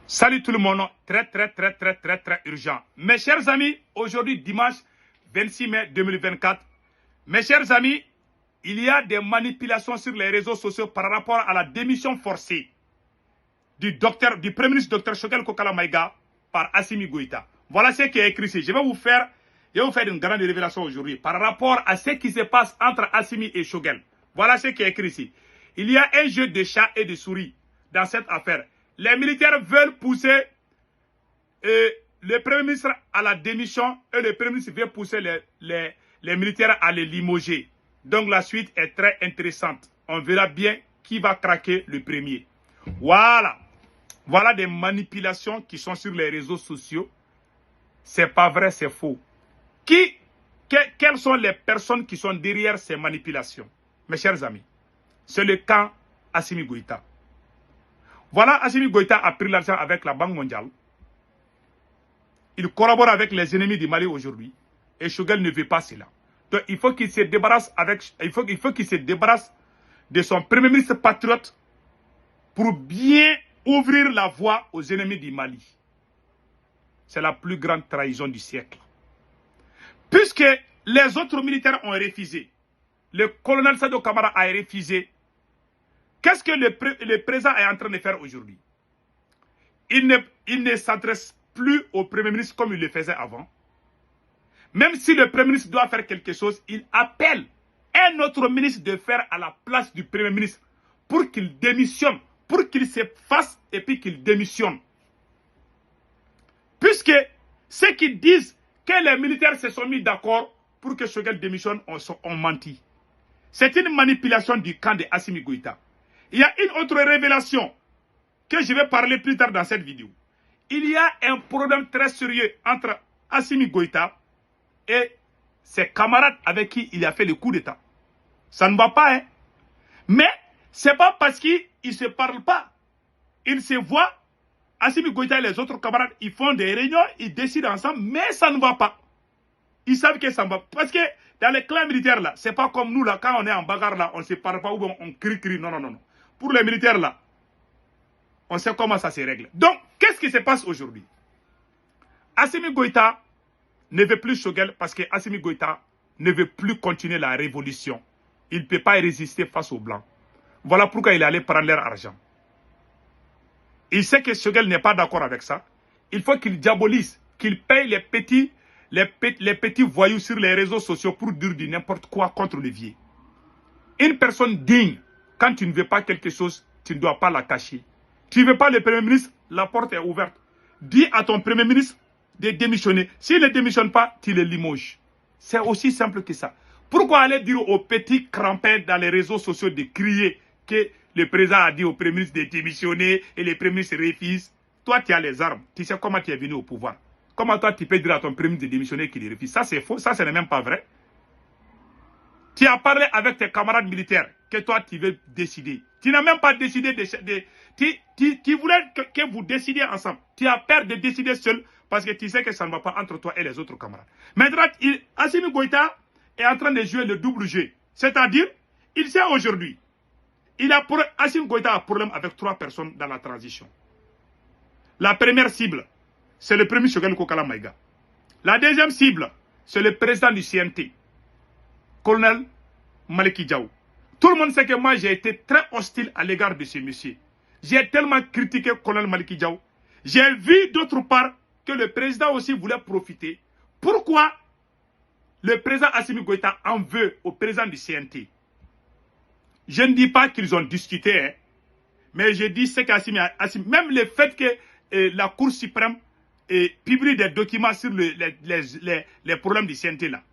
Salut tout le monde, très urgent. Mes chers amis, aujourd'hui dimanche 26 mai 2024, mes chers amis, il y a des manipulations sur les réseaux sociaux par rapport à la démission forcée du Premier ministre Dr Choguel Kokala Maïga par Assimi Goïta. Voilà ce qui est écrit ici. Je vais vous faire une grande révélation aujourd'hui par rapport à ce qui se passe entre Assimi et Choguel. Voilà ce qui est écrit ici. Il y a un jeu de chat et de souris dans cette affaire. Les militaires veulent pousser le Premier ministre à la démission et le Premier ministre veut pousser les militaires à les limoger. Donc la suite est très intéressante. On verra bien qui va craquer le premier. Voilà. Voilà des manipulations qui sont sur les réseaux sociaux. C'est pas vrai, c'est faux. Quelles sont les personnes qui sont derrière ces manipulations? Mes chers amis, c'est le camp Assimi Goïta. Voilà, Assimi Goïta a pris l'argent avec la Banque mondiale. Il collabore avec les ennemis du Mali aujourd'hui. Et Choguel ne veut pas cela. Donc il faut qu'il se débarrasse qu'il se débarrasse de son premier ministre patriote pour bien ouvrir la voie aux ennemis du Mali. C'est la plus grande trahison du siècle. Puisque les autres militaires ont refusé, le colonel Sado Kamara a refusé, qu'est-ce que le président est en train de faire aujourd'hui? Il ne s'adresse plus au Premier ministre comme il le faisait avant. Même si le Premier ministre doit faire quelque chose, il appelle un autre ministre de faire à la place du Premier ministre pour qu'il démissionne, pour qu'il se fasse et puis qu'il démissionne. Puisque ceux qui disent que les militaires se sont mis d'accord pour que Choguel démissionne ont menti. C'est une manipulation du camp de Assimi Goïta. Il y a une autre révélation que je vais parler plus tard dans cette vidéo. Il y a un problème très sérieux entre Assimi Goïta et ses camarades avec qui il a fait le coup d'État. Ça ne va pas, hein. Mais ce n'est pas parce qu'ils ne se parlent pas. Ils se voient, Assimi Goïta et les autres camarades, ils font des réunions, ils décident ensemble, mais ça ne va pas. Ils savent que ça ne va pas. Parce que dans les clans militaires, là, ce n'est pas comme nous, là, quand on est en bagarre, là, on ne se parle pas ou on crie. Non. Pour les militaires, là, on sait comment ça se règle. Donc, qu'est-ce qui se passe aujourd'hui? Assimi Goïta ne veut plus Choguel parce que Assimi Goïta ne veut plus continuer la révolution. Il ne peut pas résister face aux Blancs. Voilà pourquoi il est allé prendre leur argent. Il sait que Choguel n'est pas d'accord avec ça. Il faut qu'il diabolise, qu'il paye les petits voyous sur les réseaux sociaux pour dire du n'importe quoi contre le vieux. Une personne digne, quand tu ne veux pas quelque chose, tu ne dois pas la cacher. Tu ne veux pas le Premier ministre, la porte est ouverte. Dis à ton Premier ministre de démissionner. S'il ne démissionne pas, tu le limoges. C'est aussi simple que ça. Pourquoi aller dire aux petits crampins dans les réseaux sociaux de crier que le président a dit au Premier ministre de démissionner et le Premier ministre refuse? Toi, tu as les armes. Tu sais comment tu es venu au pouvoir. Comment toi, tu peux dire à ton Premier ministre de démissionner et qu'il refuse? Ça, c'est faux. Ça, ce n'est même pas vrai. Tu as parlé avec tes camarades militaires que toi, tu veux décider. Tu n'as même pas décidé tu voulais que vous décidiez ensemble. Tu as peur de décider seul parce que tu sais que ça ne va pas entre toi et les autres camarades. Maintenant, Assimi Goïta est en train de jouer le double jeu. C'est-à-dire, il sait aujourd'hui, Assimi Goïta a un problème avec 3 personnes dans la transition. La première cible, c'est le premier Choguel Kokala Maïga. La deuxième cible, c'est le président du CNT, colonel Maliki Diaw. Tout le monde sait que moi, j'ai été très hostile à l'égard de ce monsieur. J'ai tellement critiqué le colonel Maliki Diaw. J'ai vu d'autre part que le président aussi voulait profiter. Pourquoi le président Assimi Goïta en veut au président du CNT? Je ne dis pas qu'ils ont discuté, hein, mais je dis ce qu'Assimi même le fait que la Cour suprême publie des documents sur les problèmes du CNT là.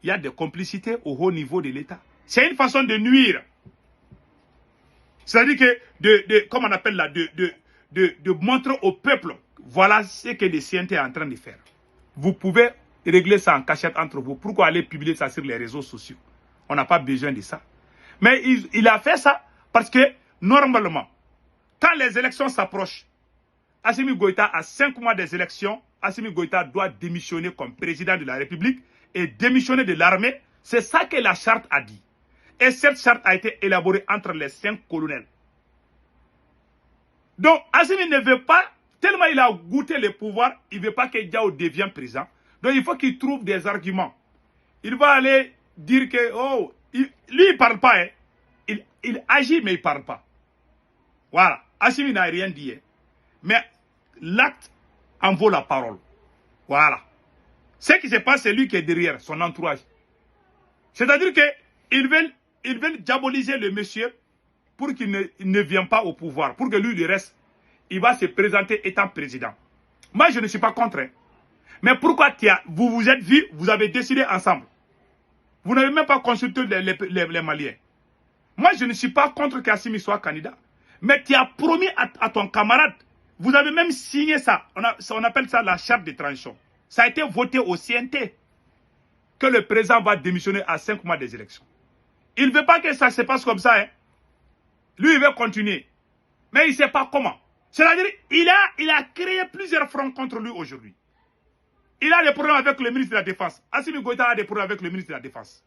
Il y a des complicités au haut niveau de l'État. C'est une façon de nuire. C'est-à-dire que, comme on appelle là, de montrer au peuple, voilà ce que le CNT est en train de faire. Vous pouvez régler ça en cachette entre vous. Pourquoi aller publier ça sur les réseaux sociaux? On n'a pas besoin de ça. Mais il a fait ça parce que, normalement, quand les élections s'approchent, Assimi Goïta a 5 mois des élections, Assimi Goïta doit démissionner comme président de la République et démissionner de l'armée. C'est ça que la charte a dit. Et cette charte a été élaborée entre les 5 colonels. Donc, Assimi ne veut pas, tellement il a goûté le pouvoir, il ne veut pas que Diao devienne président. Donc, il faut qu'il trouve des arguments. Il va aller dire que, oh, lui, il ne parle pas. Hein. Il agit, mais il ne parle pas. Voilà. Assimi n'a rien dit. Hein. Mais l'acte en vaut la parole. Voilà. Ce qui se passe, c'est lui qui est derrière, son entourage. C'est-à-dire qu'ils veulent diaboliser le monsieur pour qu'il ne vienne pas au pouvoir, pour que lui, il reste. Il va se présenter étant président. Moi, je ne suis pas contre. Hein. Mais pourquoi vous vous êtes vus, vous avez décidé ensemble. Vous n'avez même pas consulté les Maliens. Moi, je ne suis pas contre qu'Assimi soit candidat. Mais tu as promis à ton camarade. Vous avez même signé ça. On appelle ça la charte de transition. Ça a été voté au CNT. Que le président va démissionner à 5 mois des élections. Il ne veut pas que ça se passe comme ça. Hein. Lui, il veut continuer. Mais il ne sait pas comment. C'est-à-dire, il a créé plusieurs fronts contre lui aujourd'hui. Il a des problèmes avec le ministre de la Défense. Assimi Goïta a des problèmes avec le ministre de la Défense.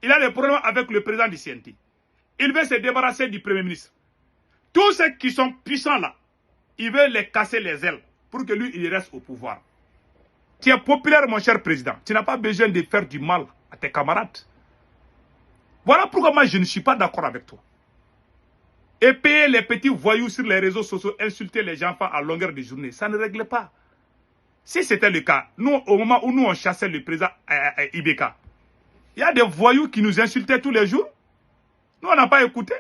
Il a des problèmes avec le président du CNT. Il veut se débarrasser du Premier ministre. Tous ceux qui sont puissants là, il veut les casser les ailes pour que lui, il reste au pouvoir. Tu es populaire, mon cher président. Tu n'as pas besoin de faire du mal à tes camarades. Voilà pourquoi moi, je ne suis pas d'accord avec toi. Et payer les petits voyous sur les réseaux sociaux, insulter les enfants à longueur de journée, ça ne règle pas. Si c'était le cas, nous, au moment où nous, on chassait le président Ibeka, il y a des voyous qui nous insultaient tous les jours. Nous, on n'a pas écouté.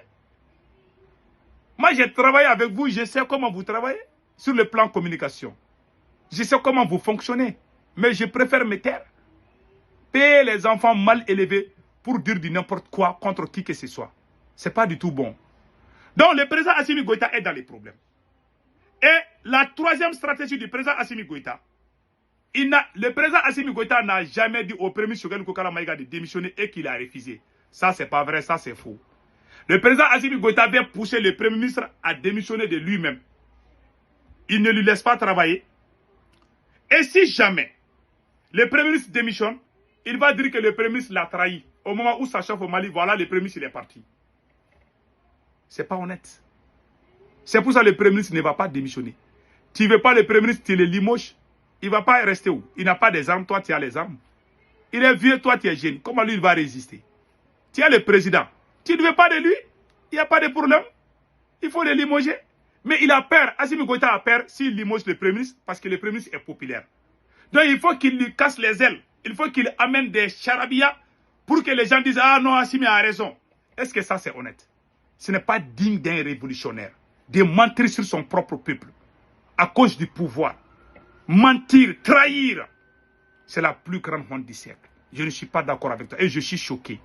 Moi, j'ai travaillé avec vous, je sais comment vous travaillez sur le plan communication. Je sais comment vous fonctionnez. Mais je préfère me taire. Payer les enfants mal élevés pour dire du n'importe quoi contre qui que ce soit. Ce n'est pas du tout bon. Donc, le président Assimi Goïta est dans les problèmes. Et la troisième stratégie du président Assimi Goïta, le président Assimi Goïta n'a jamais dit au premier ministre Choguel Kokala Maïga de démissionner et qu'il a refusé. Ça, c'est pas vrai, ça, c'est faux. Le président Assimi Goïta vient pousser le premier ministre à démissionner de lui-même. Il ne lui laisse pas travailler. Et si jamais le premier ministre démissionne, il va dire que le premier ministre l'a trahi. Au moment où ça chauffe au Mali, voilà, le premier ministre il est parti. C'est pas honnête. C'est pour ça que le premier ministre ne va pas démissionner. Tu ne veux pas le premier ministre, tu le limoges. Il ne va pas rester où? Il n'a pas des armes, toi tu as les armes. Il est vieux, toi tu es jeune. Comment lui il va résister? Tu as le président. Tu ne veux pas de lui? Il n'y a pas de problème. Il faut le limoger. Mais il a peur. Assimi Goïta a peur s'il limoge le premier ministre parce que le premier ministre est populaire. Donc il faut qu'il lui casse les ailes. Il faut qu'il amène des charabia pour que les gens disent « Ah non, Assimi a raison ». Est-ce que ça c'est honnête? Ce n'est pas digne d'un révolutionnaire de mentir sur son propre peuple à cause du pouvoir. Mentir, trahir, c'est la plus grande honte du siècle. Je ne suis pas d'accord avec toi et je suis choqué.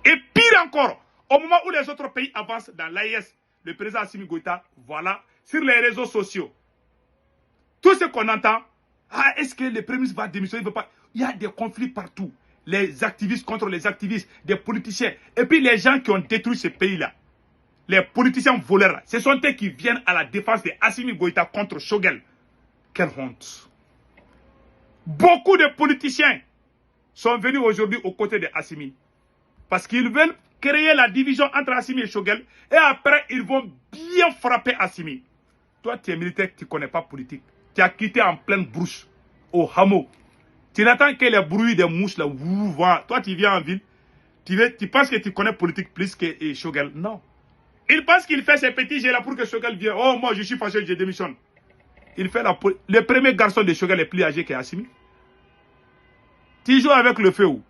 Et pire encore, au moment où les autres pays avancent dans l'AES, le président Assimi Goïta, voilà, sur les réseaux sociaux, tout ce qu'on entend, ah, est-ce que le premier ministre va démissionner? Il veut pas. Il y a des conflits partout. Les activistes contre les activistes, des politiciens. Et puis les gens qui ont détruit ce pays-là, les politiciens voleurs, ce sont eux qui viennent à la défense de Assimi Goïta contre Choguel. Quelle honte. Beaucoup de politiciens sont venus aujourd'hui aux côtés de Assimi. Parce qu'ils veulent créer la division entre Assimi et Choguel. Et après, ils vont bien frapper Assimi. Toi, tu es militaire, tu ne connais pas politique. Tu as quitté en pleine brousse, au hameau. Tu n'attends que les bruits des mouches, là. Toi, tu viens en ville. Tu penses que tu connais politique plus que Choguel. Non. Il pense qu'il fait ses petits jeux là pour que Choguel vienne. Oh, moi, je suis fâché, je démissionne. Il fait le premier garçon de Choguel est plus âgé qu'Assimi. Tu joues avec le feu où?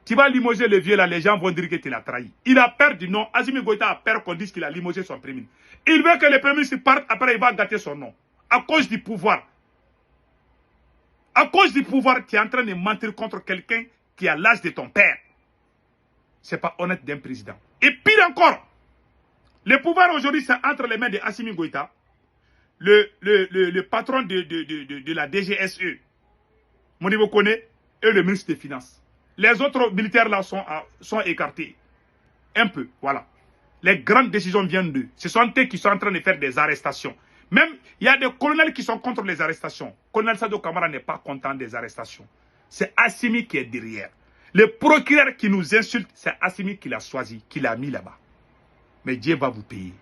Tu vas limoger le vieux là, les gens vont dire que tu l'as trahi. Il a peur du nom. Assimi Goïta a peur qu'on dise qu'il a limogé son premier ministre. Il veut que le premier ministre parte, après il va gâter son nom. À cause du pouvoir. À cause du pouvoir, tu es en train de mentir contre quelqu'un qui a l'âge de ton père. C'est pas honnête d'un président. Et pire encore, le pouvoir aujourd'hui c'est entre les mains de Assimi Goïta, le patron de la DGSE, Modibo Kone, et le ministre des Finances. Les autres militaires là sont écartés. Un peu, voilà. Les grandes décisions viennent d'eux. Ce sont eux qui sont en train de faire des arrestations. Même, il y a des colonels qui sont contre les arrestations. Colonel Sado Kamara n'est pas content des arrestations. C'est Assimi qui est derrière. Le procureur qui nous insulte, c'est Assimi qui l'a choisi, qui l'a mis là-bas. Mais Dieu va vous payer.